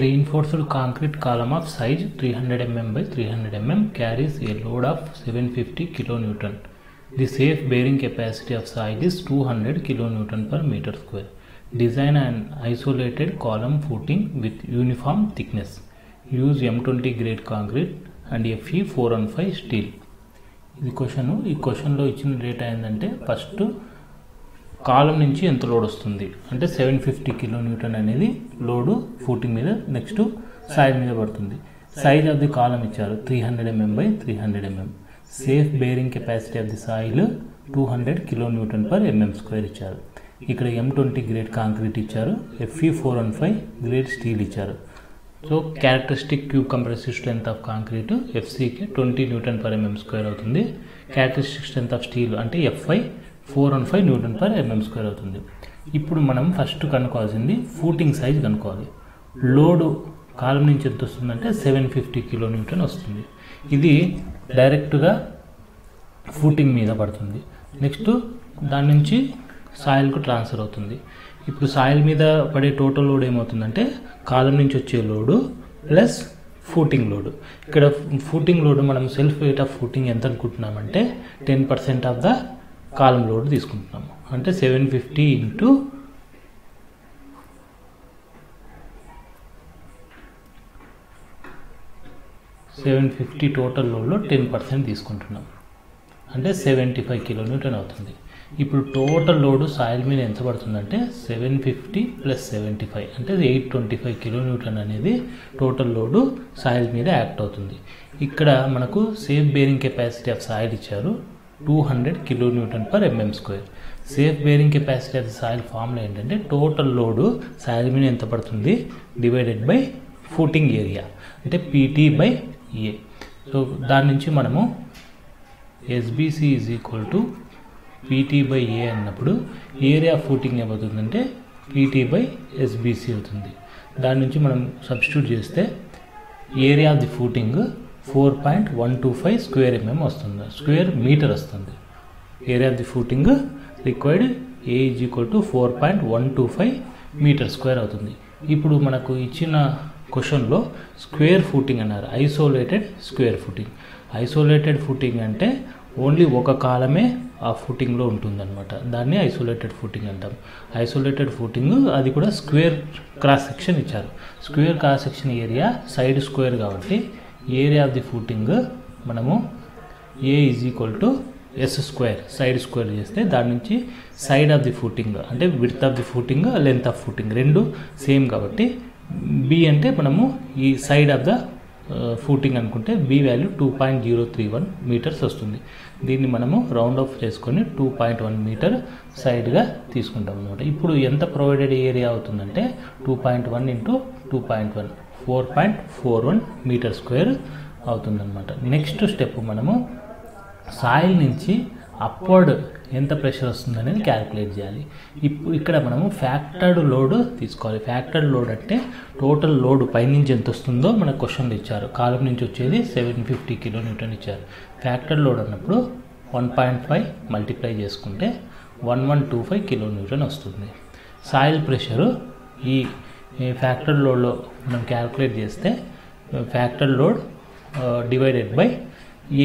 reinforced concrete column of size 300 mm by 300 mm carries a load of 750 kN. The safe bearing capacity of soil is 200 kN per meter square. Design an isolated column footing with uniform thickness. Use M20 grade concrete and Fe 415 steel. ఇది question. ఈ క్వశ్చన్లో ఇచ్చిన data ఏంటంటే first కాలం నుంచి ఎంత load వస్తుంది అంటే 750 kN అనేది లోడు ఫూటింగ్ మీద, నెక్స్ట్ సాయిల్ మీద పడుతుంది. సైజ్ ఆఫ్ ది కాలం ఇచ్చారు 300 mm by 300 mm. Safe bearing capacity of the soil 200 kN per mm square ఇచ్చారు. ఇక్కడ M20 గ్రేడ్ కాంక్రీట్ ఇచ్చారు, Fe 415 గ్రేడ్ స్టీల్ ఇచ్చారు. So characteristic cube compressive strength of concrete ఎఫ్సీకి 20 N per mm square అవుతుంది. Characteristic strength of steel అంటే Fi 415 N per mm square అవుతుంది. ఇప్పుడు మనం ఫస్ట్ కనుక్కోవాల్సింది ఫూటింగ్ సైజ్ కనుక్కోవాలి. లోడు కాలం నుంచి ఎంత వస్తుందంటే 750 kN వస్తుంది. ఇది డైరెక్ట్గా ఫూటింగ్ మీద పడుతుంది. నెక్స్ట్ దాని నుంచి సాయిల్కు ట్రాన్స్ఫర్ అవుతుంది. ఇప్పుడు సాయిల్ మీద పడే టోటల్ లోడ్ ఏమవుతుందంటే కాలం నుంచి వచ్చే లోడు ప్లస్ ఫూటింగ్ లోడు. ఇక్కడ ఫూటింగ్ లోడ్ మనం సెల్ఫ్ వెయిట్ ఆఫ్ ఫూటింగ్ ఎంత అనుకుంటున్నామంటే 10% ఆఫ్ ద కాలం లోడ్ తీసుకుంటున్నాము. అంటే 750 ఇంటూ 750 టోటల్ లోడ్లో 10% తీసుకుంటున్నాం అంటే 75 kN అవుతుంది. ఇప్పుడు టోటల్ లోడ్ సాయిల్ మీద ఎంత పడుతుందంటే 750 + 75 అంటే 825 kN అనేది టోటల్ లోడు సాయిల్ మీద యాక్ట్ అవుతుంది. ఇక్కడ మనకు safe bearing capacity of soil ఇచ్చారు 200 kN per mm square. Safe bearing capacity of the soil formula ఏంటంటే టోటల్ లోడు సాయిల్ మీద ఎంత పడుతుంది డివైడెడ్ బై ఫూటింగ్ ఏరియా అంటే PT/A. సో దాని నుంచి మనము SBC = PT/A అన్నప్పుడు ఏరియా ఆఫ్ ఫూటింగ్ ఏమవుతుందంటే PT/SBC అవుతుంది. దాని నుంచి మనం సబ్స్టిట్యూట్ చేస్తే area of the footing 4.125 square mm వస్తుంది, స్క్వేర్ మీటర్ వస్తుంది. Area of the footing required A = 4.125 metre square అవుతుంది. ఇప్పుడు మనకు ఇచ్చిన క్వశ్చన్లో స్క్వేర్ ఫూటింగ్ అన్నారు, isolated square footing. Isolated footing అంటే ఓన్లీ ఒక కాలమే ఆ ఫూటింగ్లో ఉంటుందన్నమాట, దాన్ని ఐసోలేటెడ్ ఫూటింగ్ అంటాం. ఐసోలేటెడ్ ఫూటింగ్ అది కూడా స్క్వేర్ క్రాస్ సెక్షన్ ఇచ్చారు. Square cross section area side square కాబట్టి ఏరియా ఆఫ్ ది ఫూటింగ్ మనము A = S square, side square చేస్తే దాని నుంచి సైడ్ ఆఫ్ ది ఫూటింగ్ అంటే width of the footing, length of footing రెండు సేమ్ కాబట్టి B అంటే మనము ఈ సైడ్ ఆఫ్ ద ఫూటింగ్ అనుకుంటే B వాల్యూ 2.031 మీటర్స్ వస్తుంది. దీన్ని మనము రౌండ్ ఆఫ్ చేసుకొని 2.1 మీటర్ సైడ్గా తీసుకుంటాం అనమాట. ఇప్పుడు ఎంత ప్రొవైడెడ్ ఏరియా అవుతుందంటే 2.1 × 2.1 4.41 మీటర్ స్క్వేర్ అవుతుందన్నమాట. నెక్స్ట్ స్టెప్ మనము సాయిల్ నుంచి అప్వర్డ్ ఎంత ప్రెషర్ వస్తుంది అనేది క్యాలిక్యులేట్ చేయాలి. ఇప్పుడు ఇక్కడ మనము ఫ్యాక్టర్డ్ లోడ్ తీసుకోవాలి. ఫ్యాక్టర్డ్ లోడ్ అంటే టోటల్ లోడ్ పైనుంచి ఎంత వస్తుందో మన క్వశ్చన్లు ఇచ్చారు. కాలం నుంచి వచ్చేది 750 kN ఇచ్చారు. ఫ్యాక్టర్డ్ లోడ్ అన్నప్పుడు 1.5 మల్టిప్లై చేసుకుంటే 1125 kN వస్తుంది. సాయిల్ ప్రెషరు ఈ ఫ్యాక్టర్డ్ లోడ్లో మనం క్యాలిక్యులేట్ చేస్తే factored load divided by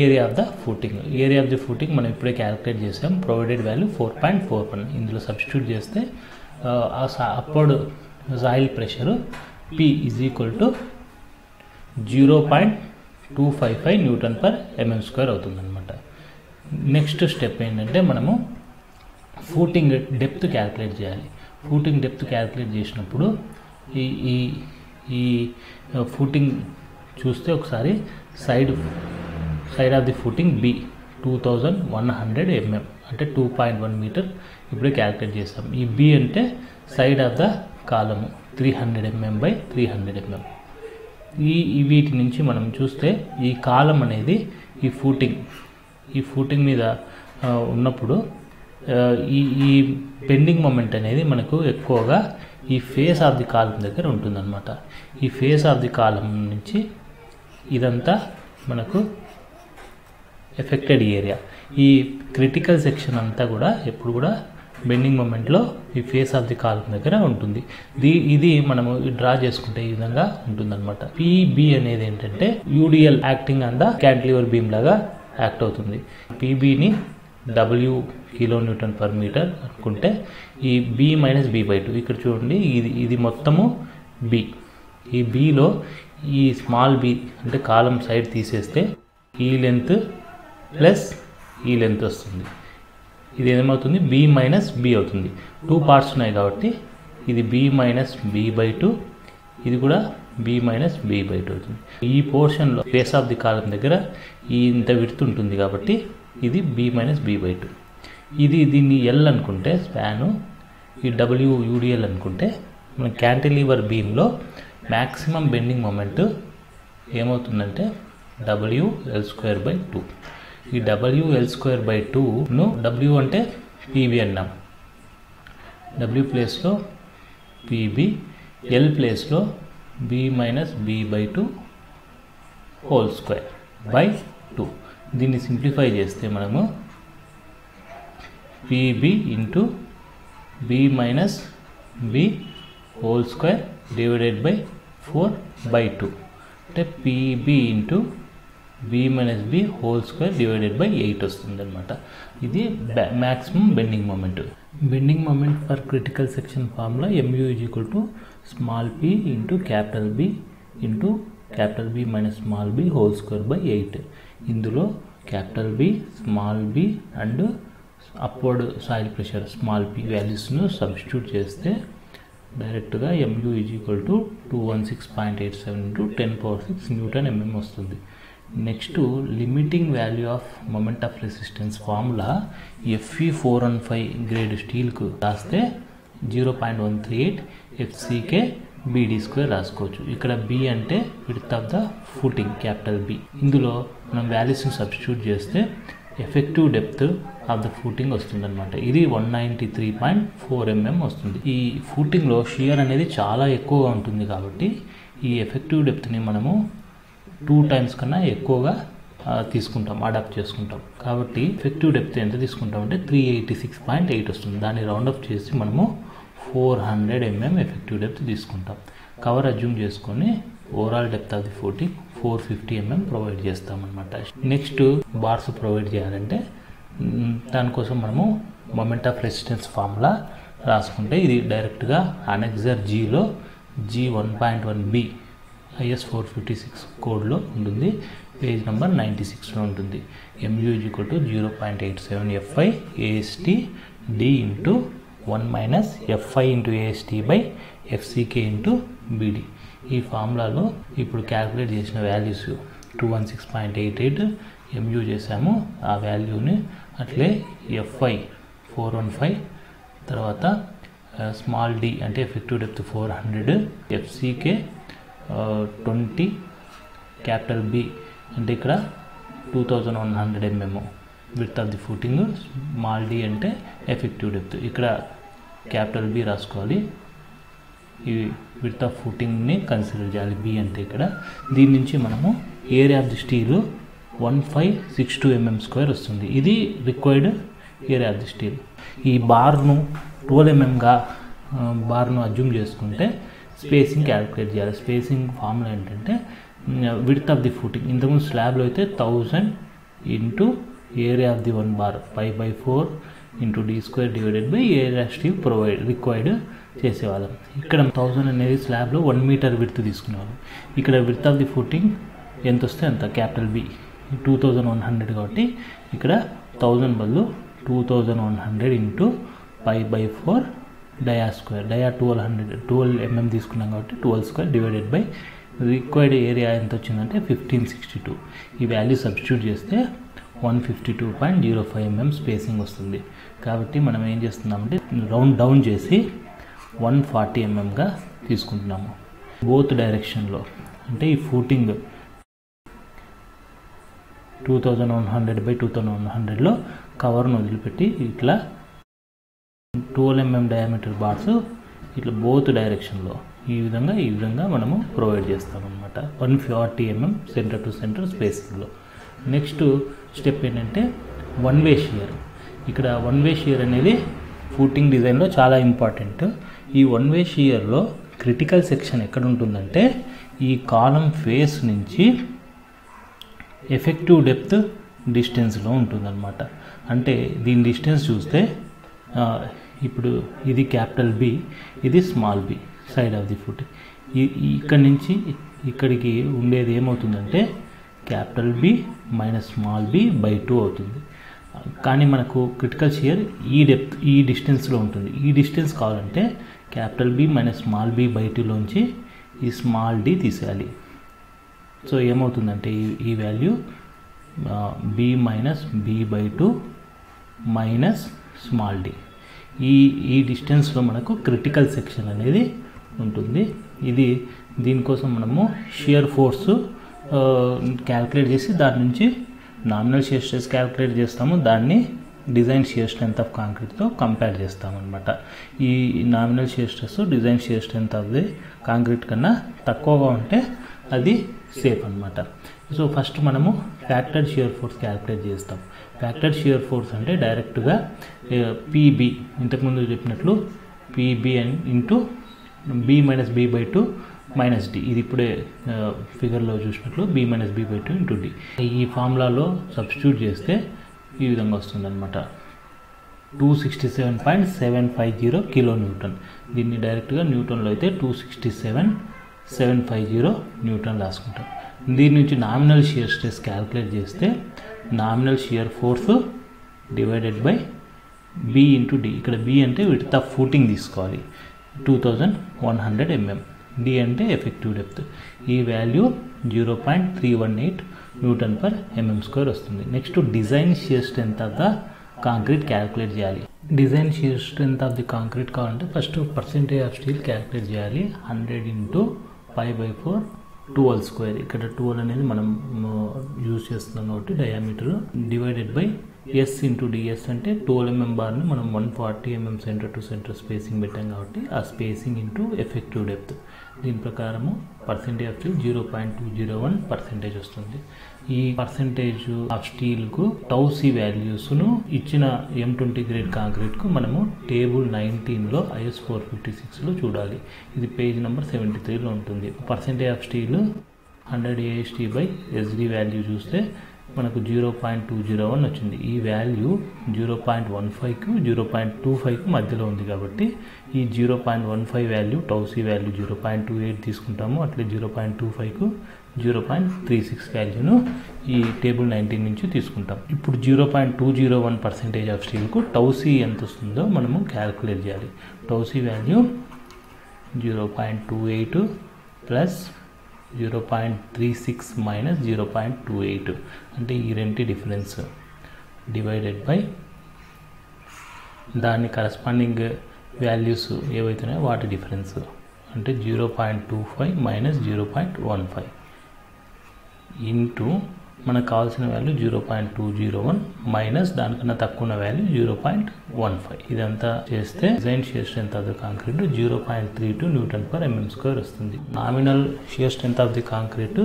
area of the footing. Area of the footing మనం ఇప్పుడే క్యాలిక్యులేట్ చేసాం, ప్రొవైడెడ్ వాల్యూ 4.41. ఇందులో సబ్స్టిట్యూట్ చేస్తే upward soil pressure P = 0.255 N per mm square అవుతుందన్నమాట. నెక్స్ట్ స్టెప్ ఏంటంటే మనము ఫూటింగ్ డెప్త్ క్యాలిక్యులేట్ చేయాలి. ఫూటింగ్ డెప్త్ క్యాలిక్యులేట్ చేసినప్పుడు ఈ ఫూటింగ్ చూస్తే ఒకసారి side of the footing B 2100 mm అంటే 2.1 మీటర్ ఇప్పుడే క్యాలిక్యులేట్ చేస్తాం. ఈ B అంటే సైడ్ ఆఫ్ ద కాలము 300 mm by 300 mm. వీటి నుంచి మనం చూస్తే ఈ కాలం అనేది ఈ ఫూటింగ్ మీద ఉన్నప్పుడు ఈ బెండింగ్ మూమెంట్ అనేది మనకు ఎక్కువగా ఈ ఫేస్ ఆఫ్ ది కాలం దగ్గర ఉంటుందన్నమాట. ఈ ఫేస్ ఆఫ్ ది కాలం నుంచి ఇదంతా మనకు ఎఫెక్టెడ్ ఏరియా. ఈ క్రిటికల్ సెక్షన్ అంతా కూడా ఎప్పుడు కూడా బెండింగ్ మూమెంట్లో ఈ ఫేస్ ఆఫ్ ది కాలం దగ్గర ఉంటుంది. ఇది మనము డ్రా చేసుకుంటే ఈ విధంగా ఉంటుందన్నమాట. పీబీ అనేది ఏంటంటే UDL acting on the cantilever beam లాగా యాక్ట్ అవుతుంది. పీబీని W kN/m అనుకుంటే ఈ B - B/2 ఇక్కడ చూడండి, ఇది మొత్తము B. ఈ Bలో ఈ స్మాల్ b అంటే కాలం సైడ్ తీసేస్తే ఈ లెంత్ ప్లస్ ఈ లెంత్ వస్తుంది. ఇది ఏమవుతుంది, B - B అవుతుంది. 2 పార్ట్స్ ఉన్నాయి కాబట్టి ఇది B - B/2, ఇది కూడా B - B/2 అవుతుంది. ఈ పోర్షన్లో ఫేస్ ఆఫ్ ది కాలం దగ్గర ఇంత విడ్త్ ఉంటుంది కాబట్టి ఇది B - B/2. దీన్ని L అనుకుంటే స్పాను, ఈ WUDL అనుకుంటే మన క్యాంటిలివర్ బీమ్లో మ్యాక్సిమం బెండింగ్ మూమెంట్ ఏమవుతుందంటే WL²/2. ఈ WL²/2ను W అంటే PB అన్నాం, W ప్లేస్లో PB, L ప్లేస్లో B - B/2 whole square by 2. దీన్ని సింప్లిఫై చేస్తే మనము PB into B - B whole square divided by 4/2 అంటే PB into B - B whole square divided by 8 వస్తుంది అనమాట. ఇది maximum bending moment. Bending moment for critical section formula MU = small p into capital B into capital B - small b whole square by 8. ఇందులో capital B, small b and upward soil pressure small p వాల్యూస్ను substitute చేస్తే డైరెక్ట్గా MU = 216.87 × 10⁻6 Nm వస్తుంది. Next limiting value of moment of resistance formula Fe415 grade స్టీల్కు రాస్తే 0.138 FCK BD² రాసుకోవచ్చు. ఇక్కడ B అంటే width of the footing capital B. ఇందులో మనం వాల్యూస్ని సబ్స్టిట్యూట్ చేస్తే effective depth of the footing వస్తుందన్నమాట. ఇది 193.4 mm వస్తుంది. ఈ ఫూటింగ్లో షియర్ అనేది చాలా ఎక్కువగా ఉంటుంది కాబట్టి ఈ ఎఫెక్టివ్ డెప్త్ని మనము 2 times కన్నా ఎక్కువగా తీసుకుంటాం, అడాప్ట్ చేసుకుంటాం. కాబట్టి ఎఫెక్టివ్ డెప్త్ ఎంత తీసుకుంటాం అంటే 386.8 వస్తుంది. దాన్ని రౌండప్ చేసి మనము 400 mm ఎఫెక్టివ్ డెప్త్ తీసుకుంటాం. కవర్ అజ్యూమ్ చేసుకొని overall depth of the footing 450 mm provide చేస్తామన్నమాట. నెక్స్ట్ బార్స్ ప్రొవైడ్ చేయాలంటే దానికోసం మనము మొమెంట్ ఆఫ్ రెసిస్టెన్స్ ఫార్ములా రాసుకుంటే ఇది డైరెక్ట్గా అనెక్సర్ Gలో G1.1B IS 456 కోడ్లో ఉంటుంది, పేజ్ నెంబర్ 96లో ఉంటుంది. MU = 0.87 FI AST D into 1 - FI into AST by FCK into BD. ఈ ఫార్ములాలో ఇప్పుడు క్యాలిక్యులేట్ చేసిన వాల్యూస్ 216.88 MU చేసాము, ఆ వాల్యూని అట్లే FI 415, తర్వాత స్మాల్ d అంటే effective depth 400, FCK 20, capital B అంటే ఇక్కడ 2100 mm width of the footing, small d అంటే ఎఫెక్టివ్ డెప్త్, ఇక్కడ క్యాపిటల్ B రాసుకోవాలి. ఈ విడ్త్ ఆఫ్ ఫూటింగ్ని కన్సిడర్ చేయాలి, B అంటే ఇక్కడ. దీని నుంచి మనము area of the steel 1562 mm² వస్తుంది. ఇది required area of the steel. ఈ బార్ను 12 mm బార్ను అజ్యూమ్ చేసుకుంటే స్పేసింగ్ క్యాలిక్యులేట్ చేయాలి. స్పేసింగ్ ఫార్ములా ఏంటంటే విడ్త్ ఆఫ్ ది ఫూటింగ్, ఇంతకుముందు స్లాబ్లో అయితే 1000 into area of the 1 bar 5/4 into D² divided by area steel required చేసేవాళ్ళం. ఇక్కడ 1000 అనేది స్లాబ్లో 1 మీటర్ విడ్త్ తీసుకునేవాళ్ళం. ఇక్కడ విడ్త్ ఆఫ్ ది ఫూటింగ్ ఎంత వస్తే అంత, క్యాపిటల్ B 2100 కాబట్టి ఇక్కడ 1000 బదులు 2100 ఇంటూ 5/4 డయా² డయా 12 mm తీసుకున్నాం కాబట్టి 12² డివైడెడ్ బై రిక్వైర్డ్ ఏరియా ఎంత వచ్చిందంటే 1562. ఈ వాల్యూ సబ్స్టిట్యూట్ చేస్తే 152.05 mm స్పేసింగ్ వస్తుంది. కాబట్టి మనం ఏం చేస్తున్నామంటే రౌండ్ డౌన్ చేసి 140 mmగా తీసుకుంటున్నాము బోత్ డైరెక్షన్లో. అంటే ఈ ఫూటింగ్ 2100/2100లో కవర్ను వదిలిపెట్టి ఇట్లా 12 mm డయామీటర్ బార్స్ ఇట్లా బోత్ డైరెక్షన్లో ఈ విధంగా మనము ప్రొవైడ్ చేస్తామన్నమాట. 140 mm సెంటర్ టు సెంటర్ స్పేసింగ్లో. నెక్స్ట్ స్టెప్ ఏంటంటే వన్ వే షియర్. ఇక్కడ వన్ వే షియర్ అనేది ఫూటింగ్ డిజైన్లో చాలా ఇంపార్టెంట్. ఈ వన్ వే షియర్లో క్రిటికల్ సెక్షన్ ఎక్కడ ఉంటుందంటే ఈ కాలం ఫేస్ నుంచి ఎఫెక్టివ్ డెప్త్ డిస్టెన్స్లో ఉంటుందన్నమాట. అంటే దీని డిస్టెన్స్ చూస్తే ఇప్పుడు ఇది క్యాపిటల్ బి, ఇది small B side of the foot. ఇక్కడి నుంచి ఇక్కడికి ఉండేది ఏమవుతుందంటే capital B minus small B by 2 అవుతుంది. కానీ మనకు క్రిటికల్ షియర్ ఈ డిస్టెన్స్లో ఉంటుంది. ఈ డిస్టెన్స్ కావాలంటే capital B minus small B by 2లోంచి ఈ స్మాల్ డి తీసేయాలి. సో ఏమవుతుందంటే ఈ value B minus B by 2 minus small D. ఈ డిస్టెన్స్లో మనకు క్రిటికల్ సెక్షన్ అనేది ఉంటుంది. దీనికోసం మనము షియర్ ఫోర్సు క్యాల్కులేట్ చేసి దాని నుంచి నామినల్ షియర్ స్ట్రెస్ క్యాల్కులేట్ చేస్తాము. దాన్ని డిజైన్ షియర్ స్ట్రెంత్ ఆఫ్ కాంక్రీట్తో కంపేర్ చేస్తామన్నమాట. ఈ nominal shear stress design shear strength of the concrete కన్నా తక్కువగా ఉంటే అది సేఫ్ అనమాట. సో ఫస్ట్ మనము ఫ్యాక్టర్డ్ షియర్ ఫోర్స్ క్యాల్కులేట్ చేస్తాం. ఫ్యాక్టర్డ్ షియర్ ఫోర్స్ అంటే డైరెక్ట్గా పీబీ, ఇంతకుముందు చెప్పినట్లు P B into B minus B by 2 minus D. ఇది ఇప్పుడే ఫిగర్లో చూసినట్లు B minus B by 2 into D. ఈ ఫార్ములాలో సబ్స్టిట్యూట్ చేస్తే ఈ విధంగా వస్తుందన్నమాట. 267.750 కిలో న్యూటన్. దీన్ని డైరెక్ట్గా న్యూటన్లో అయితే 267.750 న్యూటన్ రాసుకుంటాం. దీని నుంచి నామినల్ షియర్ స్ట్రెస్ క్యాల్కులేట్ చేస్తే nominal shear force divided by B into D. ఇక్కడ బి అంటే విడ్త్ ఆఫ్ ఫూటింగ్ తీసుకోవాలి, 2100 mm. డి అంటే ఎఫెక్టివ్ డెప్త్. ఈ వాల్యూ 0.318 న్యూటన్ పర్ mm² వస్తుంది. Next design shear strength of the concrete calculate చేయాలి. Design shear strength of the concrete కావాలంటే first percentage of steel calculate చేయాలి. 100 into 5/4 12². ఇక్కడ 12 అనేది మనం యూజ్ చేస్తున్నాం కాబట్టి diameter divided by S into DS అంటే 12 mm బార్ని మనం 140 mm centre to centre spacing పెట్టాం కాబట్టి ఆ స్పేసింగ్ ఇంటూ ఎఫెక్టివ్ డెప్త్. దీని ప్రకారము పర్సెంటేజ్ ఆఫ్ స్టీల్ 0.201% వస్తుంది. ఈ పర్సెంటేజ్ ఆఫ్ స్టీల్కు టౌసీ వాల్యూస్ను ఇచ్చిన M20 గ్రేడ్ కాంక్రీట్కు మనము టేబుల్ 19లో IS 456లో చూడాలి. ఇది పేజ్ నెంబర్ 73లో ఉంటుంది. Percentage of steel 100 AST/SD value చూస్తే మనకు 0.201 వచ్చింది. ఈ వాల్యూ 0.15కు 0.25కు మధ్యలో ఉంది కాబట్టి ఈ 0.15 వాల్యూ టౌసీ వాల్యూ 0.28 తీసుకుంటాము. అట్లే 0.25కు 0.36 వాల్యూను ఈ టేబుల్ 19 నుంచి తీసుకుంటాం. ఇప్పుడు 0.201% ఆఫ్ స్టీల్కు టౌసీ ఎంత వస్తుందో మనము క్యాల్కులేట్ చేయాలి. టౌసీ వాల్యూ 0.28 ప్లస్ 0.36 మైనస్ 0.28 అంటే ఈ రెంటి డిఫరెన్స్ డివైడెడ్ బై దాని కరస్పాండింగ్ వాల్యూస్ ఏవైతున్నాయో వాటి డిఫరెన్స్ అంటే 0.25 మైనస్ 0.15 ఇంటూ మనకు కావాల్సిన వాల్యూ 0.201 మైనస్ దానికన్నా తక్కువ ఉన్న వాల్యూ 0.15. ఇదంతా చేస్తే design shear strength of the concrete 0.32 newton per mm² వస్తుంది. Nominal shear strength of the concrete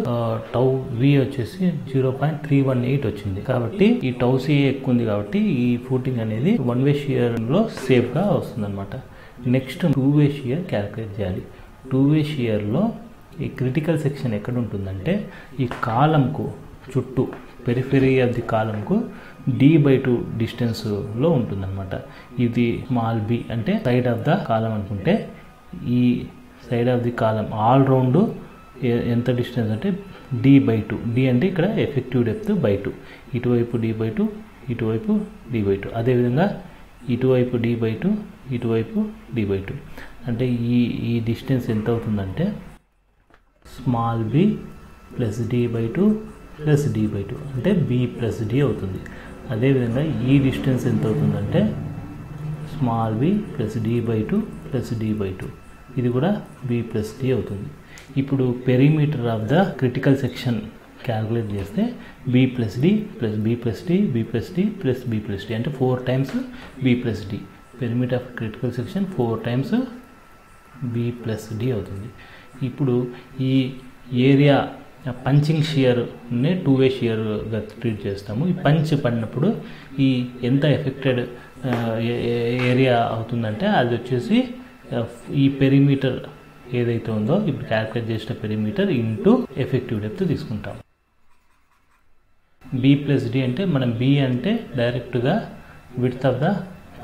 tau V వచ్చేసి 0.318 వచ్చింది. కాబట్టి ఈ టౌ సి ఎక్కువ ఉంది కాబట్టి ఈ ఫూటింగ్ అనేది వన్ వే షియర్ లో సేఫ్ గా వస్తుంది అనమాట. Next two way shear calculate చేయాలి. టూ వే షియర్లో ఈ క్రిటికల్ సెక్షన్ ఎక్కడ ఉంటుందంటే ఈ కాలంకు చుట్టూ పెరిఫెరీ ఆఫ్ ది కాలంకు D/2 డిస్టెన్స్లో ఉంటుందన్నమాట. ఇది స్మాల్ బి అంటే సైడ్ ఆఫ్ ద కాలం అనుకుంటే ఈ side of the column all round ఎంత డిస్టెన్స్ అంటే D/2. డి అంటే ఇక్కడ ఎఫెక్టివ్ డెప్త్ బై 2. ఇటువైపు D/2 ఇటువైపు D/2. అదేవిధంగా ఇటువైపు D/2 ఇటువైపు D/2. అంటే ఈ డిస్టెన్స్ ఎంత అవుతుందంటే small B plus D/2 plus D/2 అంటే బి ప్లస్ డి అవుతుంది. అదేవిధంగా ఈ డిస్టెన్స్ ఎంత అవుతుందంటే small B plus D/2 plus D/2 ఇది కూడా బి ప్లస్ డి అవుతుంది. ఇప్పుడు perimeter of the critical section calculate చేస్తే B plus D plus B plus D B plus D plus B plus D అంటే 4 times B plus D. Perimeter of critical section 4 times B plus D అవుతుంది. ఇప్పుడు ఈ area punching షియర్ని 2-way షియర్గా treat చేస్తాము. ఈ punch పడినప్పుడు ఈ ఎంత ఎఫెక్టెడ్ ఏరియా అవుతుందంటే అది వచ్చేసి ఈ పెరిమీటర్ ఏదైతే ఉందో ఇప్పుడు క్యాల్కులేట్ చేసిన పెరిమీటర్ ఇంటూ ఎఫెక్టివ్ డెప్త్ తీసుకుంటాం. B+D అంటే మనం B అంటే డైరెక్ట్గా విడ్త్ ఆఫ్ ద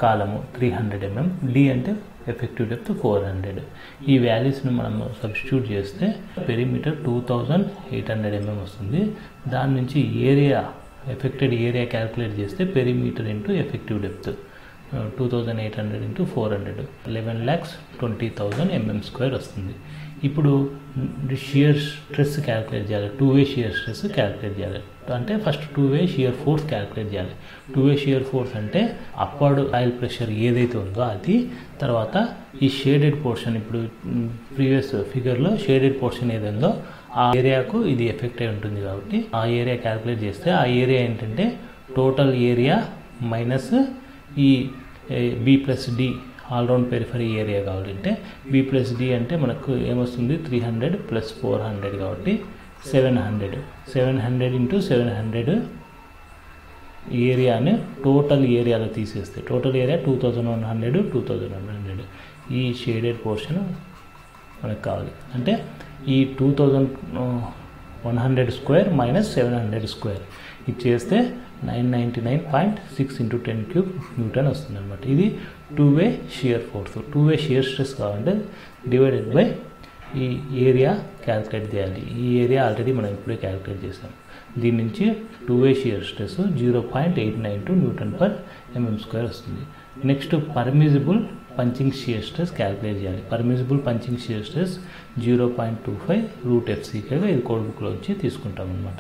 కాలము 300 mm, D అంటే ఎఫెక్టివ్ డెప్త్ 400. ఈ వాల్యూస్ని మనం సబ్స్టిట్యూట్ చేస్తే పెరిమీటర్ 2800 mm వస్తుంది. దాని నుంచి ఏరియా ఎఫెక్టెడ్ ఏరియా క్యాల్కులేట్ చేస్తే perimeter into effective depth 2800 into 400 11,20,000 mm² వస్తుంది. ఇప్పుడు షియర్ స్ట్రెస్ క్యాల్కులేట్ చేయాలి, 2-way షియర్ స్ట్రెస్ క్యాల్కులేట్ చేయాలి. అంటే first 2-way shear force calculate చేయాలి. 2-way షియర్ ఫోర్స్ అంటే అప్వర్డ్ ఆయిల్ ప్రెషర్ ఏదైతే ఉందో అది, తర్వాత ఈ షేడెడ్ పోర్షన్, ఇప్పుడు ప్రీవియస్ ఫిగర్లో షేడెడ్ పోర్షన్ ఏదైందో ఆ ఏరియాకు ఇది ఎఫెక్ట్ అయి ఉంటుంది కాబట్టి ఆ ఏరియా క్యాల్కులేట్ చేస్తే ఆ ఏరియా ఏంటంటే టోటల్ ఏరియా మైనస్ ఈ B+D ఆల్రౌండ్ పెరిఫరీ ఏరియా కావాలంటే B+D అంటే మనకు ఏమొస్తుంది 300 + 400 కాబట్టి 700 into 700 ఏరియాని టోటల్ ఏరియాలో తీసేస్తే టోటల్ ఏరియా 2100 ఈ షేడెడ్ పోర్షన్ మనకు కావాలి. అంటే ఈ 2100² మైనస్ 700² ఇది చేస్తే 999.6 into 10³ న్యూటన్ వస్తుంది అనమాట. ఇది 2-way shear force. 2-way shear stress కావాలంటే డివైడెడ్ బై ఈ ఏరియా క్యాల్కులేట్ చేయాలి. ఈ ఏరియా ఆల్రెడీ మనం ఇప్పుడే క్యాల్కులేట్ చేసాం. దీని నుంచి 2-way షియర్ స్ట్రెస్ 0.892 Nm² వస్తుంది. Next permissible punching shear stress calculate చేయాలి. పర్మిజిబుల్ పంచింగ్ షియర్ స్ట్రెస్ 0.25√FCKగా ఇది కోడ్ బుక్లో వచ్చి తీసుకుంటాం అనమాట.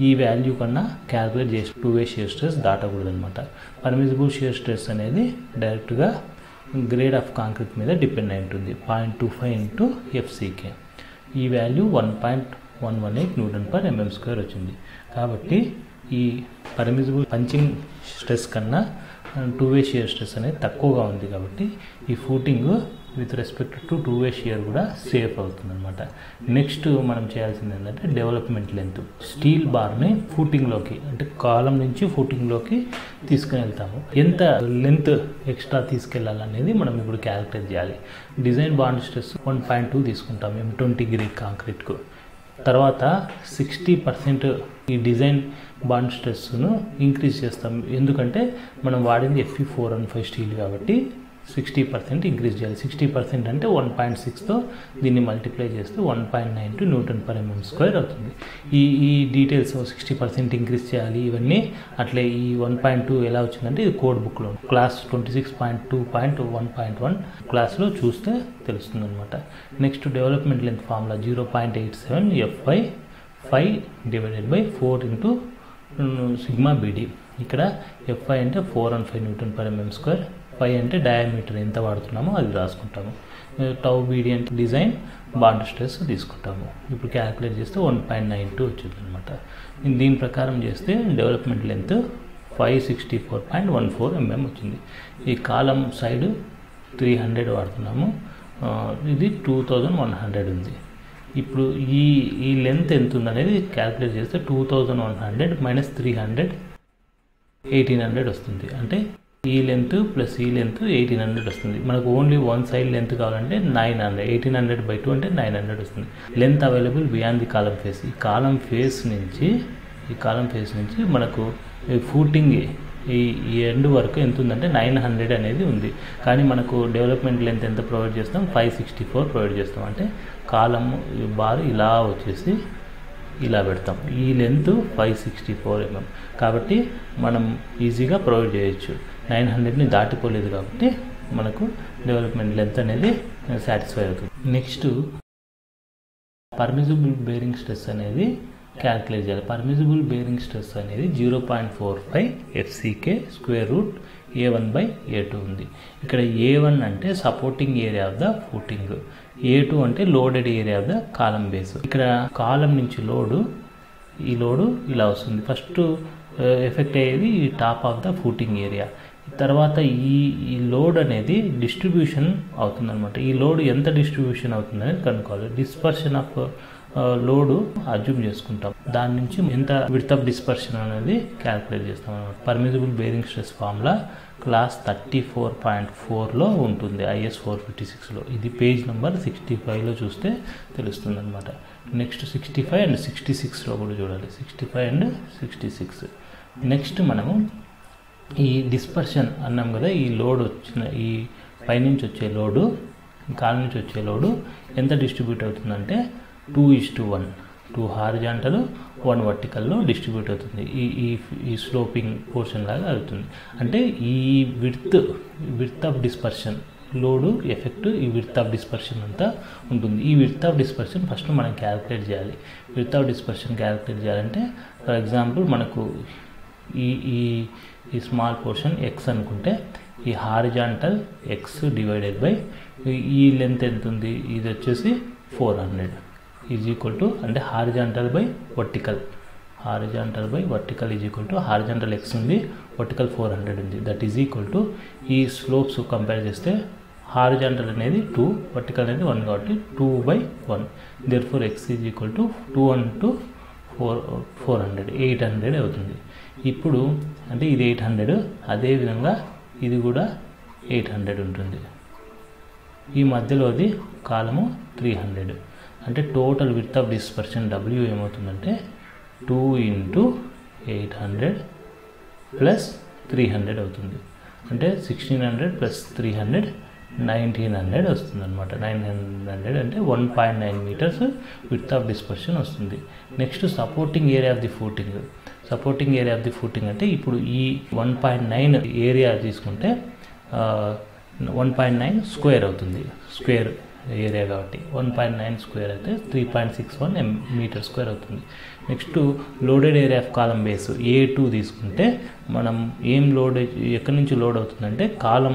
ఈ వాల్యూ కన్నా క్యాల్కులేట్ చేసి 2-way షియర్ స్ట్రెస్ దాటకూడదు అనమాట. పర్మిజిబుల్ షియర్ స్ట్రెస్ అనేది డైరెక్ట్గా గ్రేడ్ ఆఫ్ కాంక్రీట్ మీద డిపెండ్ అయి ఉంటుంది. 0.25 into FCK. ఈ వాల్యూ 1.118 Nm² వచ్చింది. కాబట్టి ఈ పర్మిజిబుల్ పంచింగ్ స్ట్రెస్ కన్నా 2-way షియర్ స్ట్రెస్ అనేది తక్కువగా ఉంది కాబట్టి ఈ footing with respect to 2-way shear కూడా సేఫ్ అవుతుంది అనమాట. నెక్స్ట్ మనం చేయాల్సింది ఏంటంటే డెవలప్మెంట్ లెంత్. స్టీల్ బార్ని ఫూటింగ్లోకి అంటే కాలం నుంచి ఫూటింగ్లోకి తీసుకుని వెళ్తాము. ఎంత లెంత్ ఎక్స్ట్రా తీసుకెళ్ళాలనేది మనం ఇప్పుడు క్యాల్కులేట్ చేయాలి. డిజైన్ బాండ్ స్ట్రెస్ 1.2 తీసుకుంటాం M20 గ్రేడ్ కాంక్రీట్కు. తర్వాత 60% ఈ డిజైన్ బాండ్ స్ట్రెస్ను ఇంక్రీజ్ చేస్తాం. ఎందుకంటే మనం వాడింది Fe415 స్టీల్ కాబట్టి 60% ఇంక్రీజ్ చేయాలి. 60% అంటే 1.6తో దీన్ని మల్టిప్లై చేస్తే 1.92 Nm² అవుతుంది. ఈ డీటెయిల్స్ 60% ఇంక్రీజ్ చేయాలి ఇవన్నీ అట్లే. ఈ 1.2 ఎలా వచ్చిందంటే ఇది కోడ్ బుక్లో క్లాస్ 26.2.1.1 క్లాస్లో చూస్తే తెలుస్తుంది అనమాట. Next development length formula 0.87 Fy 5 divided by 4 into σBD. ఇక్కడ Fy అంటే 415 Nm², ఫై అంటే డయామీటర్ ఎంత వాడుతున్నామో అది రాసుకుంటాము. τBD అంటే డిజైన్ బాండ్ స్ట్రెస్ తీసుకుంటాము. ఇప్పుడు క్యాల్కులేట్ చేస్తే 1.92 వచ్చింది అనమాట. దీని ప్రకారం చేస్తే డెవలప్మెంట్ లెంత్ 564.14 mm వచ్చింది. ఈ కాలం సైడ్ 300 వాడుతున్నాము, ఇది 2100 ఉంది. ఇప్పుడు ఈ లెంత్ ఎంత ఉందనేది క్యాల్కులేట్ చేస్తే 2100 మైనస్ 300 1800 వస్తుంది. అంటే ఈ లెంత్ ప్లస్ ఈ లెంత్ 1800 వస్తుంది. మనకు ఓన్లీ వన్ సైడ్ లెంత్ కావాలంటే 900, 1800/2 అంటే 900 వస్తుంది. Length available beyond the column face. ఈ కాలం ఫేస్ నుంచి మనకు ఫూటింగ్ ఈ ఎండ్ వరకు ఎంత ఉందంటే 900 అనేది ఉంది. కానీ మనకు డెవలప్మెంట్ లెంత్ ఎంత ప్రొవైడ్ చేస్తాం, 564 ప్రొవైడ్ చేస్తాం. అంటే కాలం బార్ ఇలా వచ్చేసి ఇలా పెడతాం. ఈ లెంత్ 564 mm కాబట్టి మనం ఈజీగా ప్రొవైడ్ చేయొచ్చు. 900ని దాటిపోలేదు కాబట్టి మనకు డెవలప్మెంట్ లెంత్ అనేది సాటిస్ఫై అవుతుంది. నెక్స్ట్ పర్మిసిబుల్ బేరింగ్ స్ట్రెస్ అనేది క్యాల్కులేట్ చేయాలి. పర్మిసిబుల్ బేరింగ్ స్ట్రెస్ అనేది 0.45 FCK √A1/A2 ఉంది. ఇక్కడ A1 అంటే supporting area of the footing, A2 అంటే loaded area of the column base. ఇక్కడ కాలం నుంచి ఈ లోడు ఇలా వస్తుంది. ఫస్ట్ ఎఫెక్ట్ అయ్యేది ఈ top of the footing area. తర్వాత ఈ లోడ్ అనేది డిస్ట్రిబ్యూషన్ అవుతుందన్నమాట. ఈ లోడ్ ఎంత డిస్ట్రిబ్యూషన్ అవుతుంది అనేది కనుక్కోవాలి. డిస్పర్షన్ ఆఫ్ లోడు అజ్యూమ్ చేసుకుంటాం. దాని నుంచి ఎంత విడ్త్ ఆఫ్ డిస్పర్షన్ అనేది క్యాలిక్యులేట్ చేస్తాం అన్నమాట. Permissible bearing stress formula clause 34.4లో ఉంటుంది, IS 456లో. ఇది పేజ్ నెంబర్ 65లో చూస్తే తెలుస్తుంది అనమాట. నెక్స్ట్ 65 అండ్ 66లో కూడా చూడాలి, 65 అండ్ 66. నెక్స్ట్ మనము ఈ డిస్పర్షన్ అన్నాం కదా, ఈ లోడ్ వచ్చిన ఈ పైనుంచి వచ్చే లోడు, కాలు నుంచి వచ్చే లోడు ఎంత డిస్ట్రిబ్యూట్ అవుతుందంటే 2:1, 2 హారిజాంటల్ 1 వర్టికల్లో డిస్ట్రిబ్యూట్ అవుతుంది. ఈ స్లోపింగ్ పోర్షన్ లాగా అవుతుంది. అంటే ఈ width of dispersion load effect ఈ విడ్త్ ఆఫ్ డిస్పర్షన్ అంతా ఉంటుంది. ఈ విడ్త్ ఆఫ్ డిస్పర్షన్ ఫస్ట్ మనం క్యాలిక్యులేట్ చేయాలి. విడ్త్ ఆఫ్ డిస్పర్షన్ క్యాలిక్యులేట్ చేయాలంటే ఫర్ ఎగ్జాంపుల్ మనకు ఈ స్మాల్ పోర్షన్ ఎక్స్ అనుకుంటే ఈ హారిజాంటల్ ఎక్స్ డివైడెడ్ బై ఈ లెంత్ ఎంత ఉంది, ఇది వచ్చేసి 400 ఈజ్ ఈక్వల్ టు, అంటే horizontal by vertical is equal to horizontal X ఉంది, వర్టికల్ 400 ఉంది. దట్ ఈజ్ ఈక్వల్ టు ఈ స్లోప్స్ కంపేర్ చేస్తే హారిజాంటల్ అనేది 2, వర్టికల్ అనేది 1 కాబట్టి 2/1. Therefore X is equal to 2 into 400 800 అవుతుంది. ఇప్పుడు అంటే ఇది 800, అదేవిధంగా ఇది కూడా 800 ఉంటుంది. ఈ మధ్యలోది కాలము 300. అంటే total width of dispersion W ఏమవుతుందంటే 2 into 800 ప్లస్ 300 అవుతుంది. అంటే 1600 ప్లస్ 300 1900 వస్తుంది అనమాట. 900 అంటే 1.9 మీటర్స్ విడ్త్ ఆఫ్ డిస్పర్షన్ వస్తుంది. Next supporting area of the footing. Supporting area of the footing అంటే ఇప్పుడు ఈ 1.9 ఏరియా తీసుకుంటే 1.9 స్క్వేర్ అవుతుంది, స్క్వేర్ ఏరియా కాబట్టి 1.9 స్క్వేర్ అయితే 3.61 మీటర్ స్క్వేర్ అవుతుంది. Next loaded area of column base A2 తీసుకుంటే మనం ఏం లోడ్ ఎక్కడి నుంచి లోడ్ అవుతుందంటే కాలం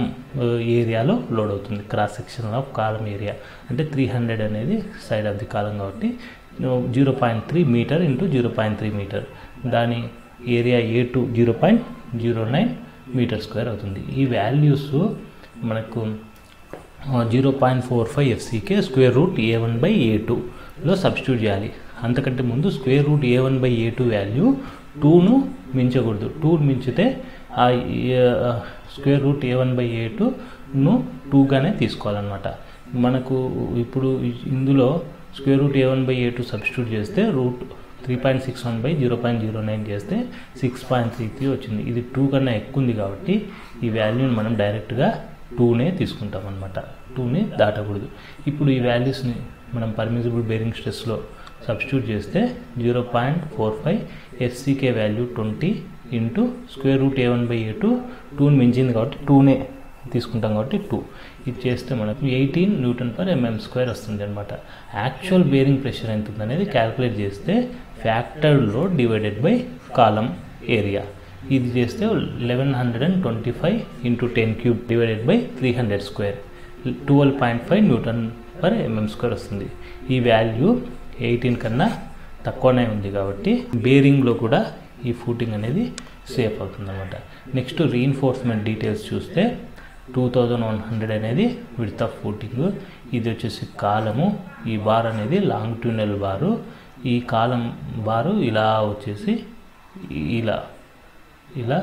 ఏరియాలో లోడ్ అవుతుంది, cross section of column area. అంటే 300 అనేది సైడ్ ఆఫ్ ది కాలం కాబట్టి 0.3 మీటర్ ఇంటూ 0.3 మీటర్, దాని ఏరియా A2 0.09 మీటర్ స్క్వేర్ అవుతుంది. ఈ వాల్యూస్ మనకు 0.45 FCK స్క్వేర్ రూట్ A1/A2లో సబ్స్టిట్యూట్ చేయాలి. అంతకంటే ముందు స్క్వేర్ రూట్ A1/A2 వాల్యూ 2ను మించకూడదు. 2 మించితే ఆ స్క్వేర్ రూట్ A1/A2ను 2గానే తీసుకోవాలన్నమాట. మనకు ఇప్పుడు ఇందులో స్క్వేర్ రూట్ A1/A2 సబ్స్టిట్యూట్ చేస్తే రూట్ 3.61/0.09 చేస్తే 6.33 వచ్చింది. ఇది 2 కన్నా ఎక్కువ ఉంది కాబట్టి ఈ వాల్యూని మనం డైరెక్ట్గా 2నే తీసుకుంటాం అనమాట. 2ని దాటకూడదు. ఇప్పుడు ఈ వాల్యూస్ని మనం పర్మిసిబుల్ బేరింగ్ స్ట్రెస్లో సబ్స్టిట్యూట్ చేస్తే 0.45 FCK value 20 into square root A1/A2 2ని మించింది కాబట్టి 2నే తీసుకుంటాం కాబట్టి 2. ఇది చేస్తే మనకు 18 Nm/mm² వస్తుంది అనమాట. యాక్చువల్ బేరింగ్ ప్రెషర్ ఎంత ఉందనేది క్యాలిక్యులేట్ చేస్తే factored load divided by column area, ఇది చేస్తే 1125 into 10³ divided by 300 square 12.5 Nm/mm² వస్తుంది. ఈ వాల్యూ 18 కన్నా తక్కువనే ఉంది కాబట్టి బేరింగ్లో కూడా ఈ ఫూటింగ్ అనేది సేఫ్ అవుతుంది అనమాట. నెక్స్ట్ రీఇన్ఫోర్స్మెంట్ డీటెయిల్స్ చూస్తే 2100 అనేది విడ్త్ ఆఫ్ ఫూటింగ్, ఇది వచ్చేసి కాలము, ఈ బార్ అనేది లాంగిట్యూడినల్ బారు, ఈ కాలం బారు ఇలా వచ్చేసి ఇలా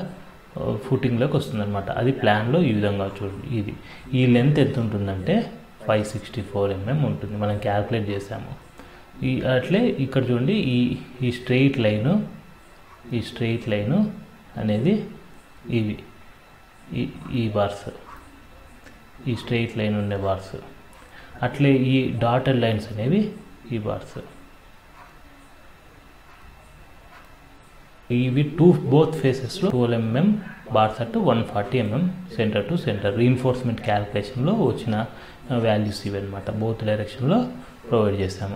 ఫూటింగ్లోకి వస్తుందన్నమాట. అది ప్లాన్లో ఈ విధంగా చూడండి. ఈ లెంత్ ఎంత ఉంటుందంటే 564 mm ఉంటుంది, మనం క్యాల్కులేట్ చేసాము. అట్లే ఇక్కడ చూడండి ఈ స్ట్రెయిట్ లైను అనేది ఈ బార్స్, ఈ స్ట్రెయిట్ లైన్ ఉండే బార్స్, అట్లే ఈ డాటెడ్ లైన్స్ అనేవి ఈ బార్స్. ఇవి బోత్ ఫేసెస్లో 12 mm bars at 140 mm centre to centre reinforcement క్యాల్కులేషన్లో వచ్చిన వాల్యూస్ ఇవి అనమాట. బోత్ డైరెక్షన్లో ప్రొవైడ్ చేశాము.